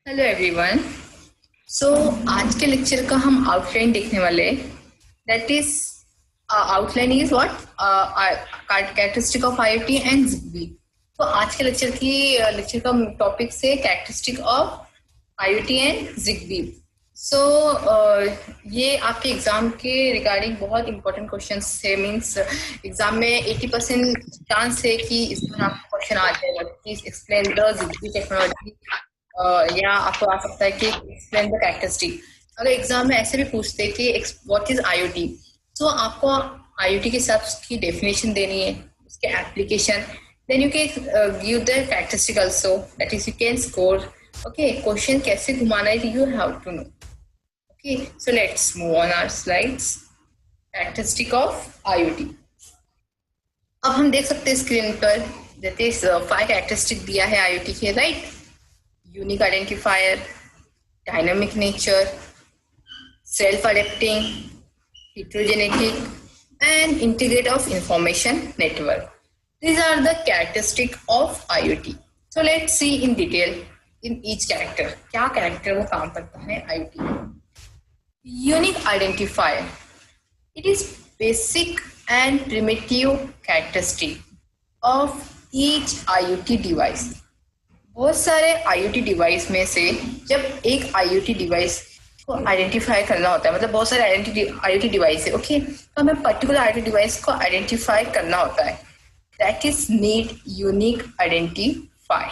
Hello everyone. सो आज के lecture का हम आउटलाइन देखने वाले। That is outline is what characteristic of IoT and Zigbee. तो आज के लेक्चर का टॉपिक से characteristic of IoT and Zigbee. So ये आपके एग्जाम के रिगार्डिंग बहुत इंपॉर्टेंट क्वेश्चन है। मीन्स एग्जाम में 80% चांस है कि इसमें आपको क्वेश्चन आ जाएगा। Please explain the Zigbee technology, या आपको आ सकता है कि एक्सप्लेन द कैरेक्टरिस्टिक। अगर एग्जाम में ऐसे भी पूछते हैं कि व्हाट इज आईओटी, तो आपको आईओटी के साथ उसकी डेफिनेशन देनी है, उसके application, then you can give the characteristic also, that is you can score. Okay, question कैसे घुमाना है you have to know. Okay, so let's move on our slides. Characteristic of IoT. अब हम देख सकते हैं स्क्रीन पर, दैट इज 5 कैरेक्टरिस्टिक दिया है आईओटी के, right? Unique identifier, dynamic nature, self-adapting, heterogeneity, and integrate of information network. These are the characteristics of IoT. So let's see in detail in each character. क्या character वो काम करता है IoT? Unique identifier. It is basic and primitive characteristic of each IoT device. बहुत सारे IoT device में से जब एक IoT डिवाइस को आइडेंटिफाई करना होता है, मतलब बहुत सारे IoT डिवाइस है, ओके, तो हमें पर्टिकुलर IoT डिवाइस को आइडेंटिफाई करना होता है। That is need unique identify.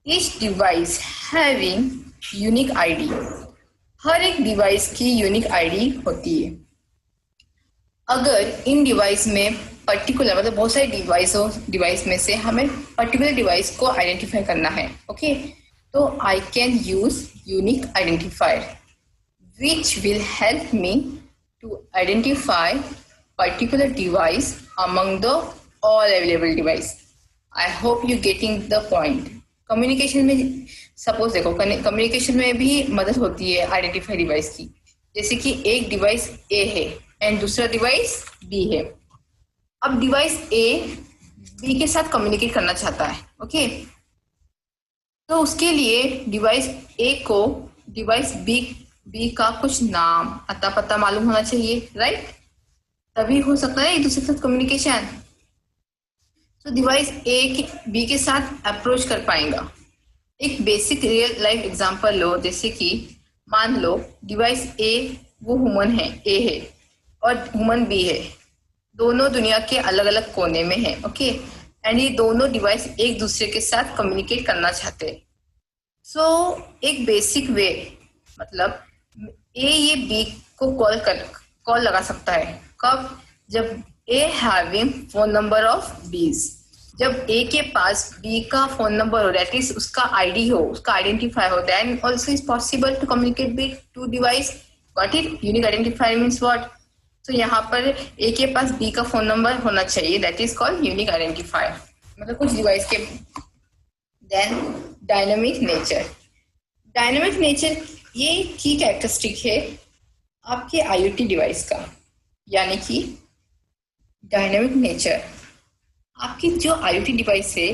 Each device having unique ID. हर एक डिवाइस की यूनिक आईडी होती है। अगर इन डिवाइस में पर्टिकुलर, मतलब बहुत सारे डिवाइस में से हमें पर्टिकुलर डिवाइस को आइडेंटिफाई करना है, ओके, तो I can use unique identifier which will help me to identify particular device among the all available device. I hope you getting the point. Communication में सपोज देखो, communication में भी मदद होती है आइडेंटिफाई डिवाइस की। जैसे कि एक डिवाइस ए है एंड दूसरा डिवाइस बी है। अब डिवाइस ए बी के साथ कम्युनिकेट करना चाहता है, ओके, तो उसके लिए डिवाइस ए को डिवाइस बी का कुछ नाम, अता पता मालूम होना चाहिए, राइट? तभी हो सकता है एक दूसरे के साथ कम्युनिकेशन। तो डिवाइस ए बी के साथ अप्रोच कर पाएगा। एक बेसिक रियल लाइफ एग्जांपल लो, जैसे कि मान लो डिवाइस ए वो ह्यूमन है, ए है, और ह्यूमन बी है। दोनों दुनिया के अलग अलग कोने में है, ओके, एंड ये दोनों डिवाइस एक दूसरे के साथ कम्युनिकेट करना चाहते हैं। सो एक बेसिक वे, मतलब ए ये बी को कॉल लगा सकता है। कब? जब A having phone number of B's. जब ए के पास बी का फोन नंबर हो, दैट इज उसका आईडी हो, उसका आइडेंटिफाई हो, then also is possible to communicate with two device. What is unique identifier means what? तो यहाँ पर ए के पास बी का फोन नंबर होना चाहिए, that is called unique identifier, मतलब कुछ डिवाइस के। Then dynamic nature. Dynamic nature ये की कैरेक्टरिस्टिक है आपके आईओटी डिवाइस का, यानी कि डायनामिक नेचर आपकी जो आईओटी डिवाइस है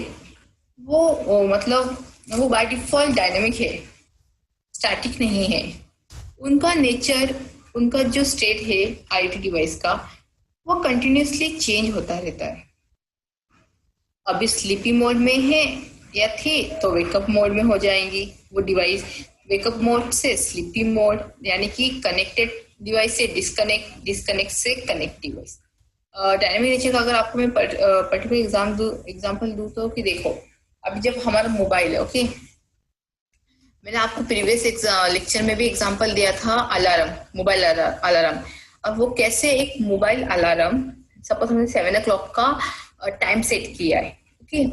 वो बाय डिफॉल्ट डायनामिक है, स्टैटिक नहीं है। उनका नेचर, उनका जो स्टेट है आईओटी डिवाइस का, वो कंटिन्यूसली चेंज होता रहता है। अभी स्लीपी मोड में है या थी तो वेकअप मोड में हो जाएंगी वो डिवाइस। वेकअप मोड से स्लीपी मोड, यानी कि कनेक्टेड डिवाइस से डिस्कनेक्ट से कनेक्ट डिवाइस। डायनामिक नेचर का अगर आपको मैं पर्टिकुलर एग्जांपल दूं तो कि देखो, अभी जब हमारा मोबाइल है, ओके, मैंने आपको प्रीवियस लेक्चर में भी एग्जांपल दिया था अलार्म, मोबाइल अलार्म। अब वो कैसे एक मोबाइल अलार्म, सपोज हमने 7 o'clock का टाइम सेट किया है, ओके,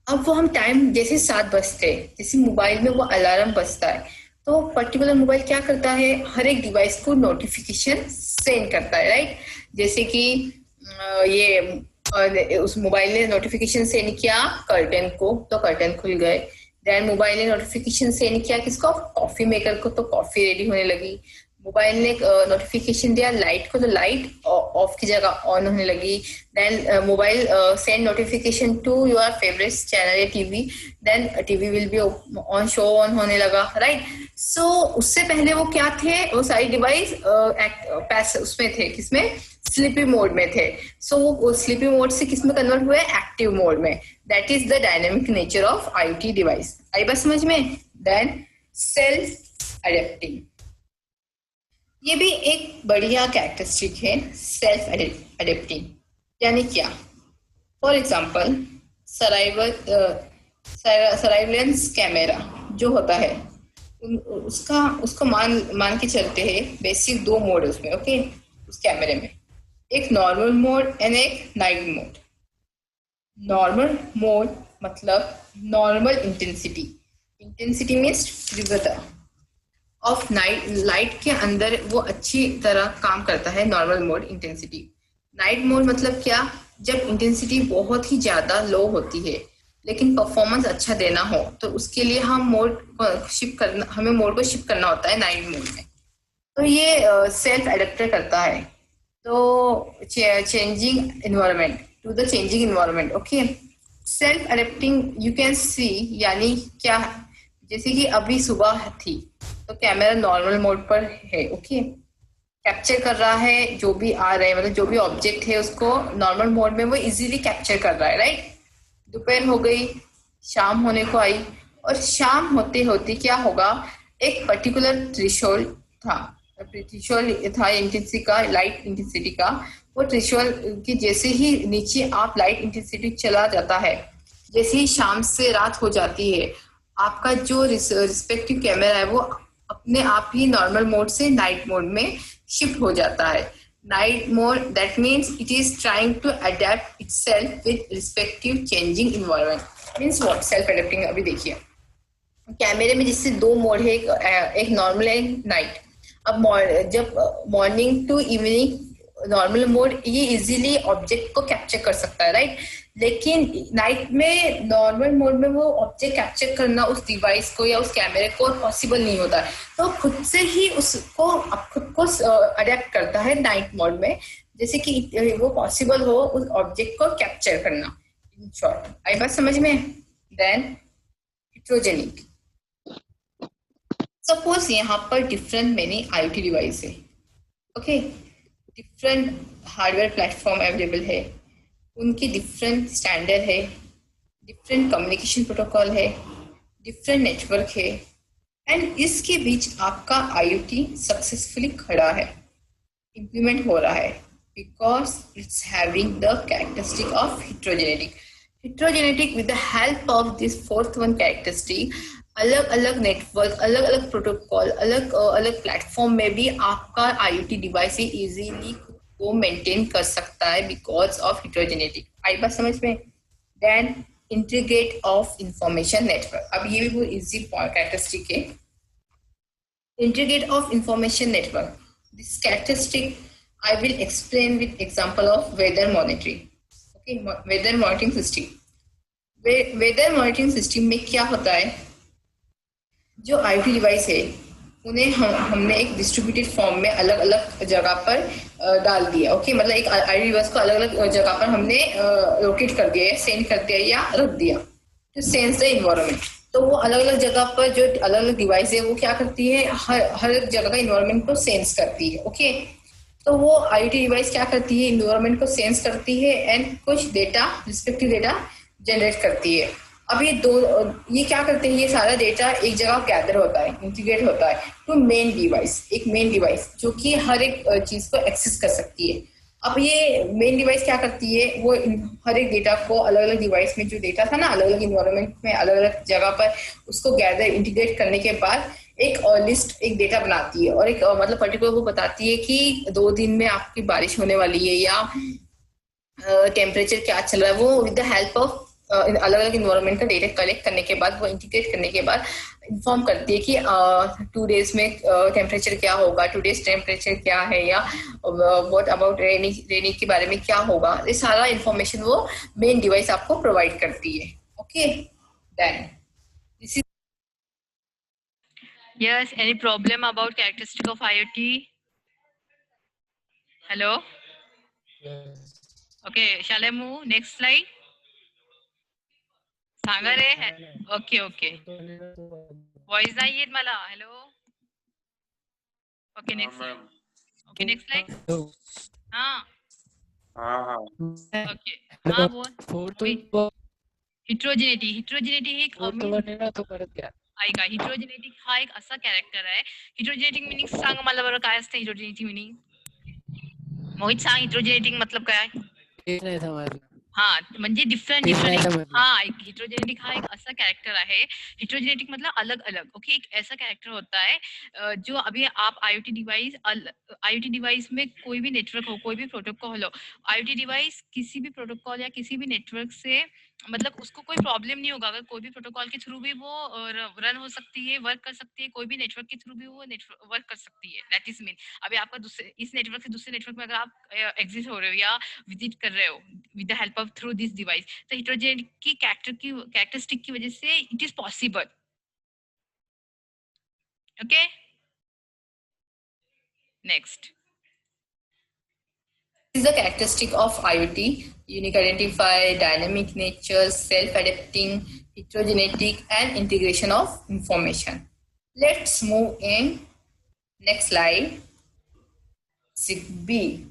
अब वो हम टाइम जैसे 7 बजते, जैसे मोबाइल में वो अलार्म बजता है, तो पर्टिकुलर मोबाइल क्या करता है, हर एक डिवाइस को नोटिफिकेशन सेंड करता है, राइट? जैसे कि ये उस मोबाइल ने नोटिफिकेशन सेंड किया कर्टन को, तो कर्टन खुल गए। देन मोबाइल ने नोटिफिकेशन सेंड किया किसको, कॉफी मेकर को, तो कॉफी रेडी होने लगी। मोबाइल ने नोटिफिकेशन दिया लाइट को, तो लाइट ऑफ की जगह ऑन होने लगी. Then mobile send notification to your favourite channel या TV, then TV will be on, show on होने लगा, राइट. सो उससे पहले वो क्या थे, वो सारी डिवाइस उसमें थे, किसमें, स्लीपी मोड में थे. सो वो स्लीपी मोड से किस में कन्वर्ट हुए, एक्टिव मोड में. That is the dynamic nature of IoT device. आई बात समझ में. देन सेल्फ अडेप्टिंग, ये भी एक बढ़िया कैरेक्टरिस्टिक है, सेल्फ अडेप्टिंग. यानी क्या, फॉर एग्जाम्पल सर्वाइलेंस कैमरा जो होता है, उसको मान के चलते हैं बेसिक 2 मोड है उसमें. ओके, उस कैमरे में एक नॉर्मल मोड एंड एक नाइट मोड. नॉर्मल मोड मतलब नॉर्मल इंटेंसिटी मीन्स तीव्रता ऑफ लाइट के अंदर वो अच्छी तरह काम करता है, normal mode intensity. Night mode मतलब क्या, जब इंटेंसिटी बहुत ही ज्यादा लो होती है लेकिन परफॉर्मेंस अच्छा देना हो, तो उसके लिए हमें मोड को शिफ्ट करना होता है नाइट मोड में. तो ये सेल्फ एडेप्टर करता है, तो changing environment to the changing environment. Okay, self adapting you can see, यानी क्या, जैसे कि अभी सुबह थी तो कैमरा नॉर्मल मोड पर है. ओके, कैप्चर कर रहा है जो भी आ रहे हैं, मतलब जो भी ऑब्जेक्ट है उसको नॉर्मल मोड में वो इजीली कैप्चर कर रहा है, राइट. दोपहर हो गई, शाम होने को आई, और शाम होते होते क्या होगा, एक पर्टिकुलर थ्रेशोल्ड था इंटेंसिटी का, लाइट इंटेंसिटी का. वो थ्रेशोल्ड की जैसे ही नीचे आप लाइट इंटेंसिटी चला जाता है, जैसे ही शाम से रात हो जाती है, आपका जो रिस्पेक्टिव कैमरा है वो अपने आप ही नॉर्मल मोड से नाइट मोड में शिफ्ट हो जाता है. Night mode, that means it is trying to adapt itself with respective changing environment. Means what, self adapting. अभी देखिए कैमरे में जिससे 2 मोड है, एक नॉर्मल है, नाइट. अब जब morning to evening normal mode ये इजीली ऑब्जेक्ट को कैप्चर कर सकता है, राइट. लेकिन नाइट में नॉर्मल मोड में वो ऑब्जेक्ट कैप्चर करना उस डिवाइस को या उस कैमरे को पॉसिबल नहीं होता है, तो खुद से ही खुद को अडेप्ट करता है नाइट मोड में, जैसे कि वो पॉसिबल हो उस ऑब्जेक्ट को कैप्चर करना. इन शॉर्ट, आई बात समझ में. देन हेट्रोजेनिक, सपोज यहाँ पर डिफरेंट मेनी IoT डिवाइस है. Okay, different hardware platform available है, उनकी डिफरेंट स्टैंडर्ड है, डिफरेंट कम्युनिकेशन प्रोटोकॉल है, डिफरेंट नेटवर्क है, एंड इसके बीच आपका IoT सक्सेसफुली खड़ा है, इम्प्लीमेंट हो रहा है, because it's having the characteristic of heterogenetic. With the help of this fourth one characteristic, अलग अलग नेटवर्क, अलग अलग प्रोटोकॉल, अलग अलग प्लेटफॉर्म में भी आपका IoT डिवाइस इजीली को मेंटेन कर सकता है बिकॉज ऑफ हेट्रोजेनेटिक. आई बात समझ में. Then integrate of information network, अब ये भी बहुत इजी कैरेक्टरिस्टिक है. Integrate of information network, this characteristic I will explain with example of weather monitoring. Okay, weather monitoring system. Weather monitoring system में क्या होता है, जो IoT डिवाइस है उन्हें हमने एक डिस्ट्रीब्यूटेड फॉर्म में अलग अलग जगह पर डाल दिया. ओके, मतलब एक IoT डिवाइस को अलग अलग जगह पर हमने लोकेट कर दिया, सेंड कर दिया या रख दिया टू सेंस द इन्वायरमेंट. तो वो अलग अलग जगह पर जो अलग अलग डिवाइस है वो क्या करती है, हर जगह का इन्वायरमेंट को सेंस करती है. ओके, तो वो IoT डिवाइस क्या करती है, इन्वायरमेंट को सेंस करती है एंड कुछ डेटा, रिस्पेक्टिव डेटा जनरेट करती है. अब ये क्या करते हैं, ये सारा डेटा एक जगह गैदर होता है, इंटीग्रेट होता है टू मेन डिवाइस, एक मेन डिवाइस जो कि हर एक चीज को एक्सेस कर सकती है. अब ये मेन डिवाइस क्या करती है, वो हर एक डेटा को अलग अलग डिवाइस में जो डेटा था ना, अलग अलग इन्वायरमेंट में अलग अलग जगह पर उसको गैदर इंटीग्रेट करने के बाद एक लिस्ट, एक डेटा बनाती है और एक मतलब पर्टिकुलर वो बताती है कि 2 दिन में आपकी बारिश होने वाली है या टेम्परेचर क्या चल रहा है. वो विद द हेल्प ऑफ अलग अलग इन्वायरमेंट का डेटा कलेक्ट करने के बाद, वो इंटीग्रेट करने के बाद इन्फॉर्म करती है कि 2 डेज में टेम्परेचर क्या होगा, 2 डेज टेम्परेचर क्या है, या व्हाट अबाउट रेनी के बारे में क्या होगा. ये सारा इन्फॉर्मेशन वो मेन डिवाइस आपको प्रोवाइड करती है. Okay, then this is Yes, any problem about characteristic of IoT? Hello? Yes. Okay, shall I move? Next slide. सांगा रे. Okay, okay. Voice नाही येत मला. Hello? Okay, next slide. Okay, next slide. हाँ. Okay. हाँ बोल. Wait. Heterogeneity. Heterogeneity हे ऐका, heterogeneity हा एक असा कॅरेक्टर आहे. heterogeneity मीनिंग सांग मला बरं, काय असते heterogeneity मीनिंग? मोहित सांग, heterogeneity मतलब काय? नाही समजलं. हाँ, म्हणजे डिफरंट हाँ, एक heterogenetic हा एक ऐसा कैरेक्टर है. heterogenetic मतलब अलग अलग. ओके, एक ऐसा कैरेक्टर होता है जो अभी आप IoT डिवाइस में कोई भी नेटवर्क हो, कोई भी प्रोटोकॉल हो, IoT डिवाइस किसी भी प्रोटोकॉल या किसी भी नेटवर्क से मतलब उसको कोई प्रॉब्लम नहीं होगा. अगर कोई भी प्रोटोकॉल के थ्रू भी वो रन हो सकती है, वर्क कर सकती है, कोई भी नेटवर्क के थ्रू भी वो नेटवर्क वर्क कर सकती है. दैट इज मीन अभी आपका दूसरे इस नेटवर्क से दूसरे नेटवर्क में अगर आप एग्जिट हो रहे हो या विजिट कर रहे हो with the help of through this device, तो heterogeneity की कैरेक्टरिस्टिक की वजह से it is possible. Okay, next. This is the characteristic of IoT: unique identifier, dynamic nature, self-adapting, heterogenetic, and integration of information. Let's move in. Next slide. Zigbee.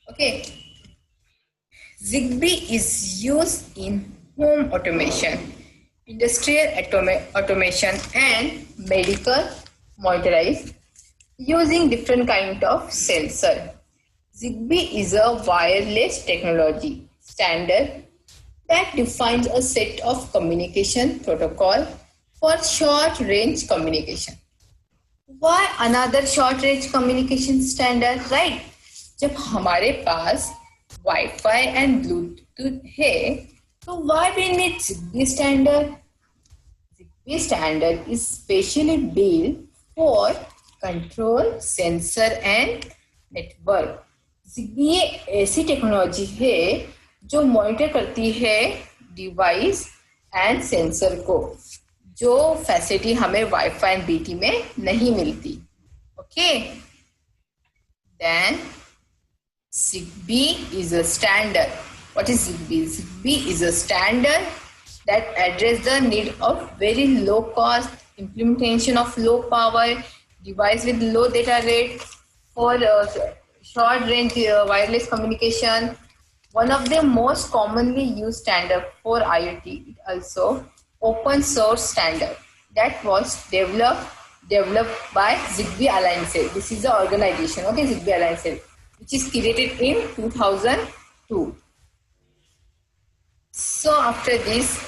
Okay. Zigbee is used in home automation, industrial automation, and medical monitoring using different kind of sensor. Zigbee is a wireless technology standard that defines a set of communication protocol for short range communication. Why another short range communication standard, right? जब हमारे पास Wi-Fi and Bluetooth है, तो why we need Zigbee standard? Zigbee standard is specially built for control, sensor and network. Zigbee ऐसी technology है जो monitor करती है device and sensor को, जो फैसिलिटी हमें वाईफाई एंड बीटी में नहीं मिलती. Okay, then Zigbee is a standard. What is Zigbee? Zigbee is a standard that addresses the need of very low cost implementation of low power device with low data rate for short range wireless communication. One of the most commonly used standard for IoT. It also open source standard that was developed by Zigbee Alliance. This is the organization, okay, Zigbee Alliance, which is created in 2002. So after this,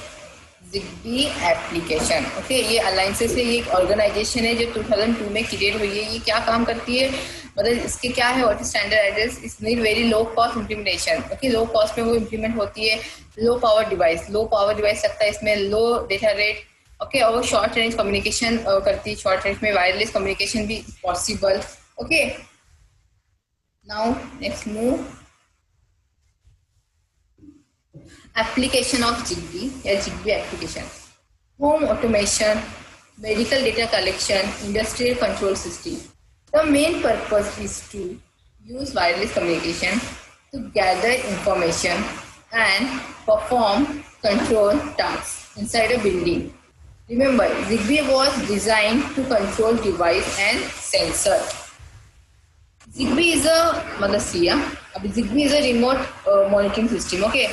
Zigbee application, okay, ये alliances है, ये एक organisation है जो 2002 में create हुई है. ये क्या काम करती है, मतलब इसके क्या है, what is standard address, it's need very low cost implementation. Okay, low cost में वो इम्प्लीमेंट होती है. लो पावर डिवाइस लगता है इसमें, लो डेटा रेट. ओके, और वो शॉर्ट रेंज कम्युनिकेशन करती है. शॉर्ट रेंज में वायरलेस कम्युनिकेशन भी possible. Okay, now let's move application of Zigbee. Zigbee application: home automation, medical data collection, industrial control system. The main purpose is to use wireless communication to gather information and perform control tasks inside a building. Remember, Zigbee was designed to control device and sensor. Zigbee is a Zigbee is a remote monitoring system. Okay,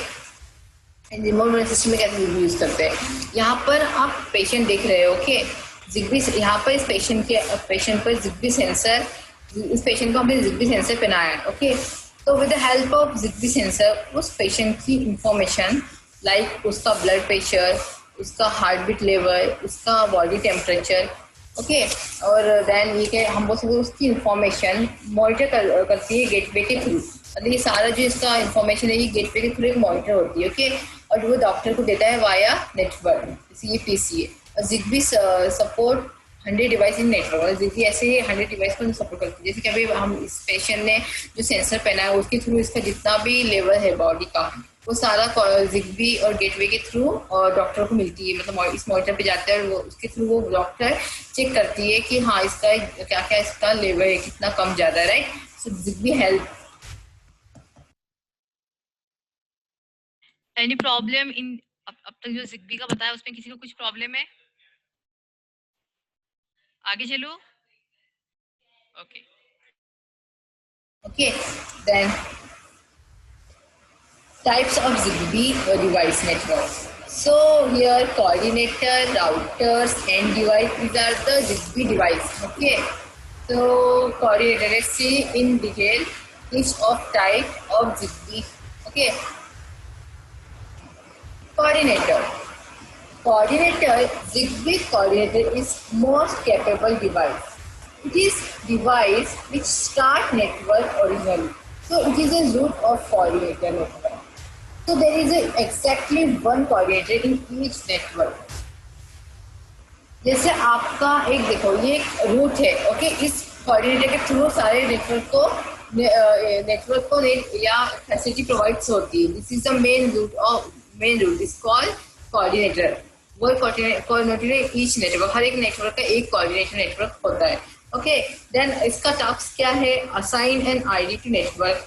and remote monitoring system में कैसे Zigbee use करते हैं? यहाँ पर आप patient देख रहे हो. ओके, Zigbee यहाँ पर इस पेशेंट पर Zigbee सेंसर, इस पेशेंट को हमने Zigbee सेंसर पहनाया. ओके, तो with the help of Zigbee sensor उस पेशेंट की इंफॉर्मेशन लाइक उसका ब्लड प्रेशर, उसका हार्ट बीट लेवल, उसका बॉडी टेम्परेचर, ओके, और देन ये कि हम बोल उसकी इंफॉर्मेशन मॉनिटर करती है गेटवे के थ्रू. मतलब ये सारा जो इसका इंफॉर्मेशन है ये गेटवे के थ्रू एक मॉनिटर होती है. ओके, और वो डॉक्टर को देता है वाया नेटवर्क, ये पीसीए. और Zigbee सपोर्ट 100 डिवाइस इन नेटवर्क, जिसकी ऐसे 100 डिवाइस को सपोर्ट करती है। जैसे कि अभी हम इस पेशेंट ने जो सेंसर पहना है उसके थ्रू इसका जितना भी लेवल है बॉडी का वो सारा जिग्बी और गेटवे के थ्रू और डॉक्टर को मिलती है, मतलब इस मॉनिटर पे जाते हैं और वो उसके थ्रू वो डॉक्टर चेक करती है कि हाँ इसका क्या क्या इसका लेवल है, कितना कम ज्यादा है, right. So Zigbee help. Any problem in अब तक जो जिग्बी का बताया उसमें किसी को कुछ प्रॉब्लम है? आगे चलो। Okay Okay, then types of Zigbee device networks. So here coordinator, routers, and device, these are the Zigbee device. Okay, so coordinator, let's see in detail each of type of Zigbee. Okay, coordinator. Coordinator, Zigbee coordinator is most capable device. It is device which start network originally. So it is a root of coordinator network. So there is exactly one coordinator in each network. जैसे आपका एक देखो ये एक root है, okay, इस coordinator के through सारे नेटवर्क को या फैसिलिटी प्रोवाइड्स होती है। This is the main root is called coordinator. वो कोऑर्डिनेटर ईच नेटवर्क, हर एक नेटवर्क का एक कोऑर्डिनेटर नेटवर्क होता है। ओके, देन इसका टास्क क्या है? Assign an ID to network,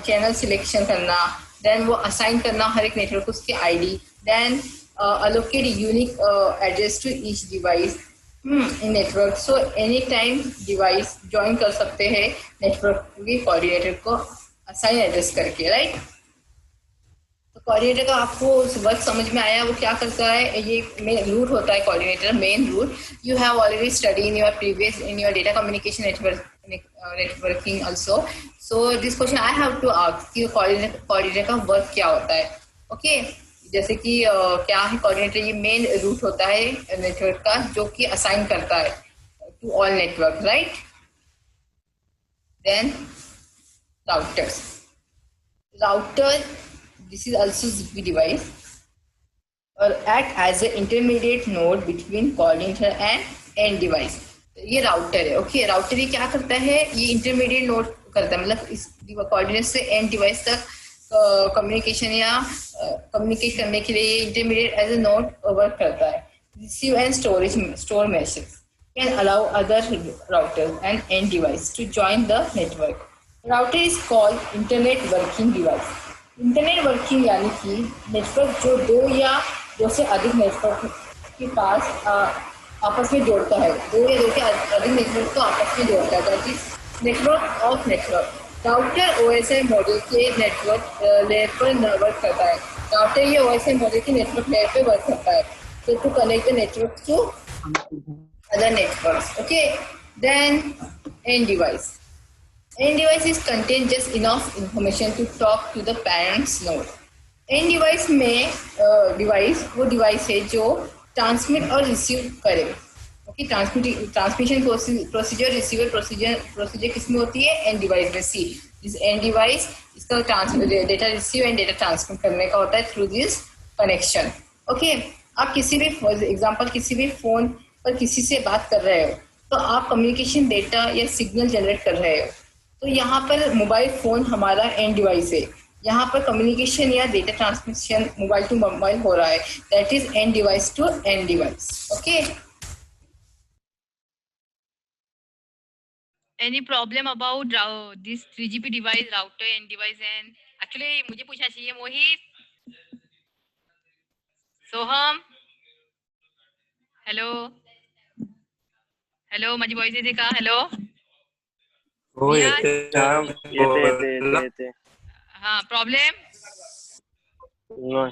channel selection करना, देन वो असाइन करना हर एक नेटवर्क को उसके ID, then allocate unique address to each device in network. So anytime device join कर सकते हैं नेटवर्क के कोऑर्डिनेटर को असाइन एड्रेस करके, राइट। तो कोऑर्डिनेटर का आपको वर्क समझ में आया, वो क्या करता है? ये मेन रूट होता है coordinator, main root. You have already study in your previous in your data communication networking also. So this question I have to ask कि कोऑर्डिनेटर का वर्क क्या होता है। ओके, जैसे कि क्या है कोऑर्डिनेटर? ये मेन रूट होता है नेटवर्क का जो कि असाइन करता है to all network, right. Then router, this is also Zigbee device or act as an intermediate node between coordinator and end device. ये राउटर है। ओके, राउटर ये क्या करता है? ये इंटरमीडिएट नोड करता है, मतलब इस कोऑर्डिनेट से एंड डिवाइस तक कम्युनिकेशन या कम्युनिकेट करने के लिए intermediate as a node work करता है। Receive and store message can allow other router and end device to join the network. Router is called internetworking device. Internetworking यानी कि network जो दो या दो से अधिक नेटवर्क के पास आपस में जोड़ता है, दो या दो से अधिक नेटवर्क को आपस में जोड़ता है, that is network of network. Router OSI model के नेटवर्क लेयर पर वर्क करता है। राउटर ये OSI मॉडल के नेटवर्क लेयर पे वर्क करता है to connect the network to other networks. Okay, then end device. End device is contain just enough information to talk to the parents node. End device में वो device है जो transmit और receive करे। Okay, transmission procedure, receiver procedure किसमें होती है? And device में। सी दिस एंड डिवाइस, इसका data receive and data transmit करने का होता है थ्रू दिस कनेक्शन। ओके, आप किसी भी एग्जांपल किसी भी फोन पर किसी से बात कर रहे हो तो आप कम्युनिकेशन डेटा या सिग्नल जनरेट कर रहे हो, तो यहाँ पर मोबाइल फोन हमारा एंड डिवाइस है। यहाँ पर कम्युनिकेशन या data transmission mobile to mobile हो रहा है, that is end device to end device. Okay, any problem about this 3GP device, router end device? And actually मुझे पूछना चाहिए मोहित, सोहम, हेलो हेलो, माझी वॉइस येते का? हेलो, हो येते हाँ, प्रॉब्लेम? नाही,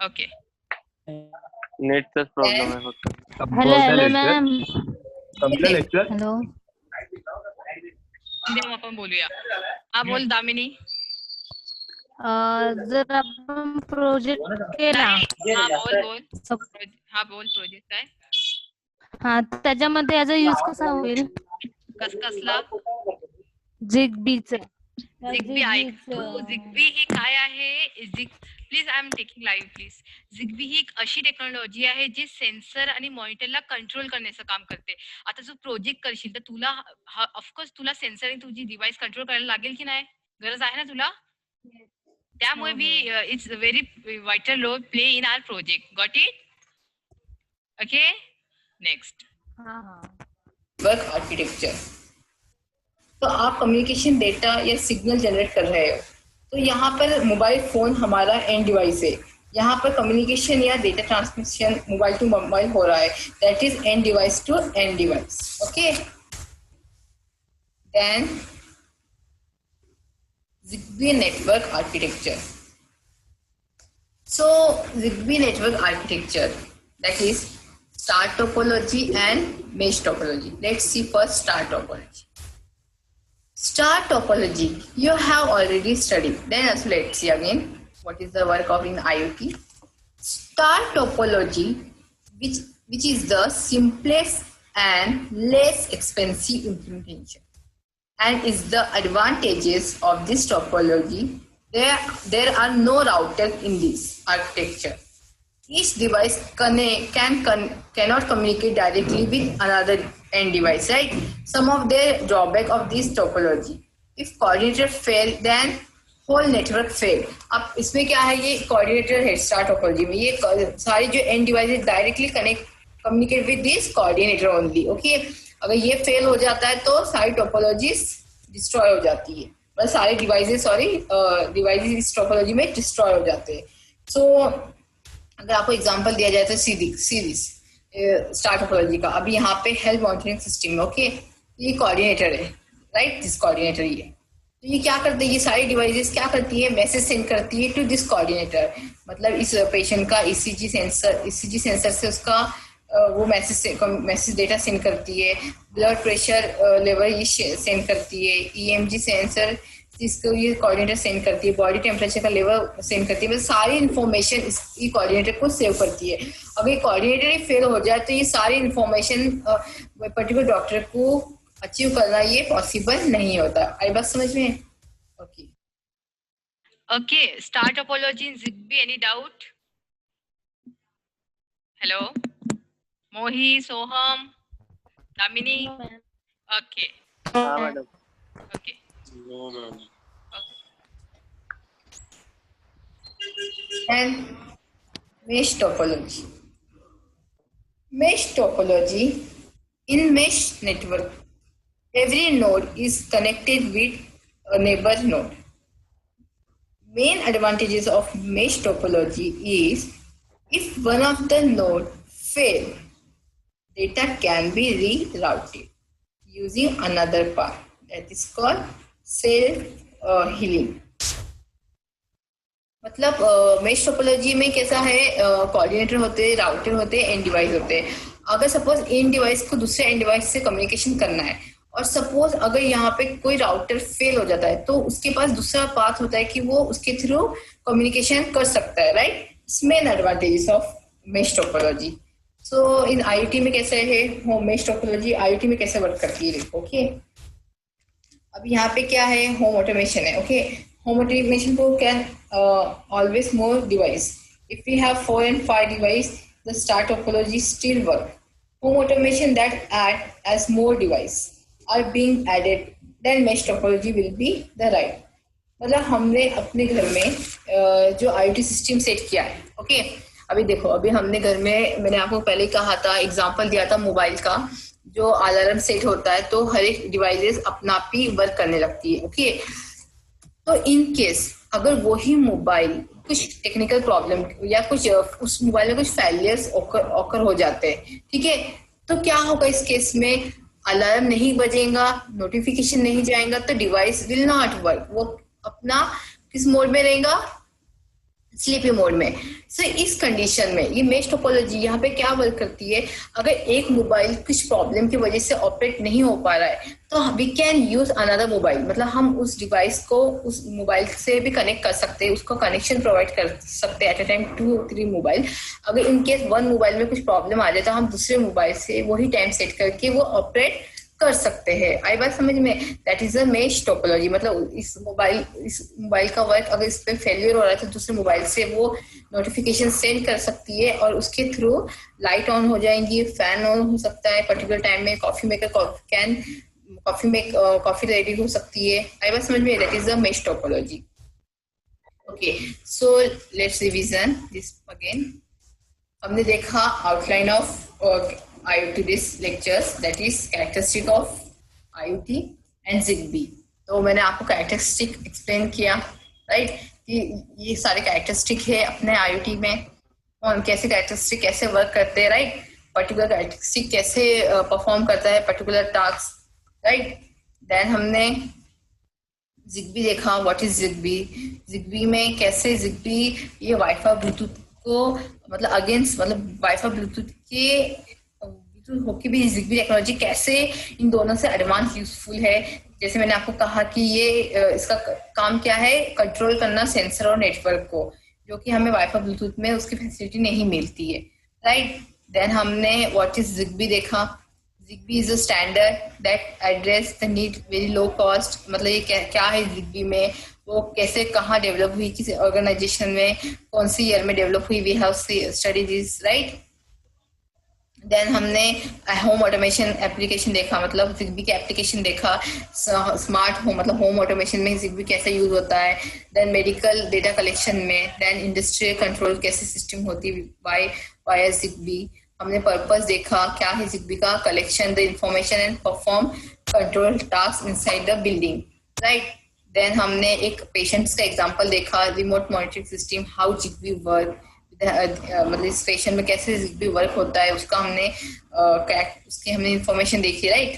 ओके, नेटचाच प्रॉब्लेम आहे फक्त. हेलो मैम, संपलं लेक्चर. हेलो, मग आपण बोलूया. हा बोल दामिनी. जर आपण प्रोजेक्ट केला, हा बोल प्रोजेक्ट काय? हा, त्याच्यामध्ये याचा यूज कसा होईल? कसला? झिगबीच. झिगबी ही काय आहे? Please I am taking live please. Zigbee ही एक अशी टेक्नॉलॉजी आहे जी सेन्सर आणि मॉनिटरला कंट्रोल करण्याचं काम करते. आता तू प्रोजेक्ट करशील तर तुला ऑफकोर्स तुला सेन्सर आणि तुझी डिव्हाइस कंट्रोल करायला लागेल की नाही? गरज आहे ना तुला? त्यामुळे it's very vital role play in our project. Got it? Okay, next. Work architecture. तो आप कम्युनिकेशन डेटा या सिग्नल जनरेट कर रहे हो, तो यहाँ पर मोबाइल फोन हमारा एंड डिवाइस है. यहाँ पर कम्युनिकेशन या data transmission mobile to mobile हो रहा है, that is end device to end device. Okay, then ZigBee network architecture. So ZigBee network architecture, that is star topology and mesh topology. Let's see first star topology. Star topology you have already studied. Then also let's see again what is the work of in IoT. Star topology, which is the simplest and less expensive implementation, and is the advantages of this topology. There are no router in this architecture. Each device cannot communicate directly with another end device, right? Some of the drawback of this topology: if coordinator fail, then whole network fail. अब इसमें क्या है, ये coordinator है star topology में, ये सारी जो end devices directly communicate with this coordinator only. Okay, अगर ये फेल हो जाता है तो सारी टोपोलॉजीज डिस्ट्रॉय हो जाती है, बस सारे डिवाइसेस डिवाइसेस इस टोपोलॉजी में डिस्ट्रॉय हो जाते हैं. सो अगर आपको एग्जांपल दिया जाए तो सीरीज स्टार टोपोलॉजी का, अभी यहाँ पे हेल्थ मॉनिटरिंग सिस्टम में, ओके, ये कोऑर्डिनेटर है, राइट, दिस कोऑर्डिनेटर ये, तो ये क्या करते हैं, ये सारी डिवाइसेस क्या करती है, मैसेज सेंड करती है टू दिस कोऑर्डिनेटर. मतलब इस पेशेंट का ईसीजी सेंसर से उसका वो मैसेज डेटा सेंड करती है, ब्लड प्रेशर लेवल ये सेंड करती है, ईएमजी सेंसर जिसको ये कोऑर्डिनेटर सेंड करती है, बॉडी टेम्परेचर का लेवल सेंड करती है, मतलब सारी इन्फॉर्मेशन ये कोऑर्डिनेटर को सेव करती है. अगर ये कोऑर्डिनेटर ही फेल हो जाए तो ये सारी इन्फॉर्मेशन पर्टिकुलर डॉक्टर को अचीव करना ये पॉसिबल नहीं होता. आई बात समझ में? Okay okay, star topology in ZigBee, any doubt? Hello Mohi, Soham, Damini? Okay हाँ madam. Okay. No ma'am. and mesh topology. Mesh topology, in mesh network, every node is connected with a neighbor node. Main advantages of mesh topology is if one of the node fail, data can be rerouted using another path, that is called self healing. मतलब mesh topology में कैसा है, coordinator होते हैं, router होते हैं, and device होते हैं. अगर सपोज एंड डिवाइस को दूसरे एंड डिवाइस से कम्युनिकेशन करना है, और सपोज अगर यहाँ पे कोई राउटर फेल हो जाता है, तो उसके पास दूसरा पाथ होता है कि वो उसके थ्रू कम्युनिकेशन कर सकता है, right. It's main advantages of mesh topology. So in IoT में कैसे है, होम मेश टोपोलॉजी आईओटी में कैसे वर्क करती है, देखो. ओके, अब यहाँ पे क्या है, होम ऑटोमेशन है. Okay, home automation can always more device. If we have 4 and 5 device, the star topology still work. Home automation that add as more device are being added, then mesh topology will be the right. मतलब हमने अपने घर में जो IoT system set किया है. Okay, अभी देखो, अभी हमने घर में, मैंने आपको पहले कहा था, एग्जांपल दिया था मोबाइल का, जो अलार्म सेट होता है तो हर एक डिवाइसेस अपना आप ही वर्क करने लगती है. ओके, तो इन केस अगर वही मोबाइल कुछ टेक्निकल प्रॉब्लम या कुछ उस मोबाइल में कुछ फेलियर्स ऑकर हो जाते हैं, ठीक है, तो क्या होगा इस केस में, अलार्म नहीं बजेगा, नोटिफिकेशन नहीं जाएगा, तो डिवाइस विल नॉट वर्क. वो अपना किस मोड में रहेगा, स्लीपी मोड में. सो इस कंडीशन में ये मेश टोपोलॉजी यहाँ पे क्या वर्क करती है, अगर एक मोबाइल कुछ प्रॉब्लम की वजह से ऑपरेट नहीं हो पा रहा है तो we can use another mobile. मतलब हम उस डिवाइस को उस मोबाइल से भी कनेक्ट कर सकते हैं, उसको कनेक्शन प्रोवाइड कर सकते हैं एट अ टाइम 2-3 मोबाइल. अगर इन केस वन मोबाइल में कुछ प्रॉब्लम आ जाए तो हम दूसरे मोबाइल से वही टाइम सेट करके वो ऑपरेट कर सकते हैं। आई बात समझ में? That is a mesh topology. मतलब इस मोबाइल का वर्क अगर इस पे फेलियर हो रहा है तो दूसरे मोबाइल से वो नोटिफिकेशन सेंड कर सकती है और उसके थ्रू लाइट ऑन हो जाएंगी, फैन ऑन हो सकता है, पर्टिकुलर टाइम में coffee maker can coffee ready हो सकती है। आई बात समझ में? That is the mesh topology. Okay, so let's revision this again. हमने देखा outline of IoT this lectures, that is characteristic of IoT and ZigBee। तो मैंने आपको कैरेक्टरिस्टिक एक्सप्लेन किया, राइट, कि ये सारे कैरेक्टरिस्टिक है अपने IoT में और कैसे कैरेक्टरिस्टिक कैसे वर्क करते हैं, राइट, पर्टिकुलर कैरेक्टरिस्टिक कैसे परफॉर्म करता है पर्टिकुलर टास्क, राइट। देन हमने ZigBee देखा, व्हाट इज ZigBee में कैसे ZigBee ये वाईफाई ब्लूटूथ को मतलब अगेंस्ट मतलब वाईफाई ब्लूटूथ होके भी ZigBee टेक्नोलॉजी कैसे इन दोनों से एडवांस यूजफुल है। जैसे मैंने आपको कहा कि ये इसका काम क्या है, कंट्रोल करना सेंसर और नेटवर्क को, जो कि हमें वाईफाई ब्लूटूथ में उसकी फैसिलिटी नहीं मिलती है, राइट। देन हमने व्हाट इज ZigBee देखा। ZigBee is a standard that address the need very low cost। मतलब ये क्या है ZigBee में, वो कैसे कहाँ डेवलप हुई, किसी ऑर्गेनाइजेशन में कौन सी ईयर में डेवलप हुई, we have study this, right. Then हमने होम ऑटोमेशन एप्लीकेशन देखा, मतलब ZigBee के एप्लीकेशन देखा, स्मार्ट होम मतलब होम ऑटोमेशन में ZigBee कैसे यूज होता है। देन मेडिकल डेटा कलेक्शन में, देन इंडस्ट्रियल कंट्रोल कैसे सिस्टम होती वाया ZigBee। हमने पर्पस देखा, क्या है ZigBee का, collection the information and perform control task inside the building, right. Then हमने एक पेशेंट्स का एग्जांपल देखा, remote monitoring system, how ZigBee work, मतलब इस पेशेंट में कैसे ZigBee वर्क होता है उसका हमने उसकी हमने इंफॉर्मेशन देखी, राइट।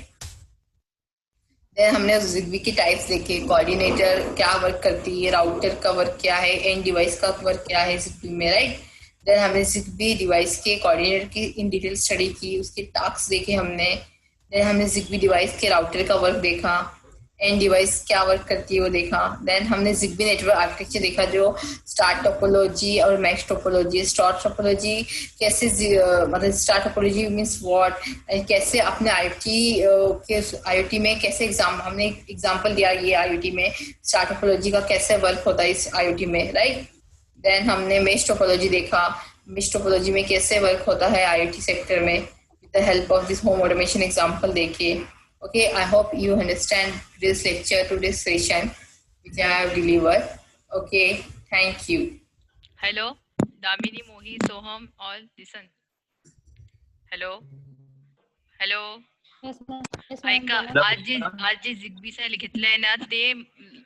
देन हमने ZigBee के टाइप्स देखे, कोऑर्डिनेटर क्या वर्क करती है, राउटर का वर्क क्या है, एंड डिवाइस का वर्क क्या है ZigBee में, राइट। देन हमने ZigBee डिवाइस के कोऑर्डिनेटर की इन डिटेल स्टडी की, उसके टास्क देखे हमने। देन हमने ZigBee डिवाइस के राउटर का वर्क देखा, एंड डिवाइस क्या वर्क करती है वो देखा। देन हमने ZigBee नेटवर्क आर्किटेक्चर देखा, जो स्टार टोपोलॉजी और मैश टोपोलॉजी। स्टार टोपोलॉजी कैसे मतलब स्टार टोपोलॉजी मींस व्हाट, कैसे अपने IoT में कैसे हमने एग्जांपल दिया ये IoT में स्टार टोपोलॉजी का कैसे वर्क होता है इस IoT में, राइट। देन हमने मेश टोपोलॉजी देखा, मेश टोपोलॉजी में कैसे वर्क होता है IoT सेक्टर में with the help of this home automation example देखे। Okay, I hope you understand this lecture to this session which I have delivered. Okay, thank you. Hello, Damini, Mohi, Soham, all listen. Hello, hello. Yes, ma'am. Yes, ऐका, ma'am. बोला. आज जे ZigBee घेतलंय ना, ते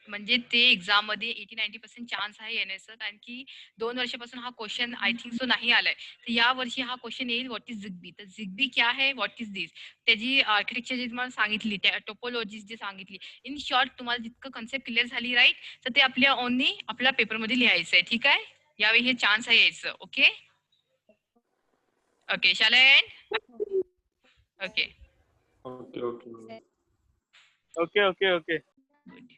म्हणजे ते exam मध्ये 80-90% chance आहे येण्याचं, कारण की 2 वर्षापासून हा क्वेश्चन आय थिंक सो नाही आलाय, तर या वर्षी हा क्वेश्चन येईल, व्हॉट इज ZigBee। तर ZigBee क्या है, व्हॉट इज दिस, त्याची आर्किटेक्चर जी तुम्हाला सांगितली, त्या टोपोलॉजीज जी सांगितली, इन शॉर्ट तुम्हाला जितकं कन्सेप्ट क्लिअर झाली, राईट, तर ते आपल्या ओनली आपल्या पेपरमध्ये लिहायचं आहे, ठीक आहे। यावेळी हे चान्स आहे यायचं, okay okay, shall I and? Okay Okay. Okay. Okay. Okay. Good.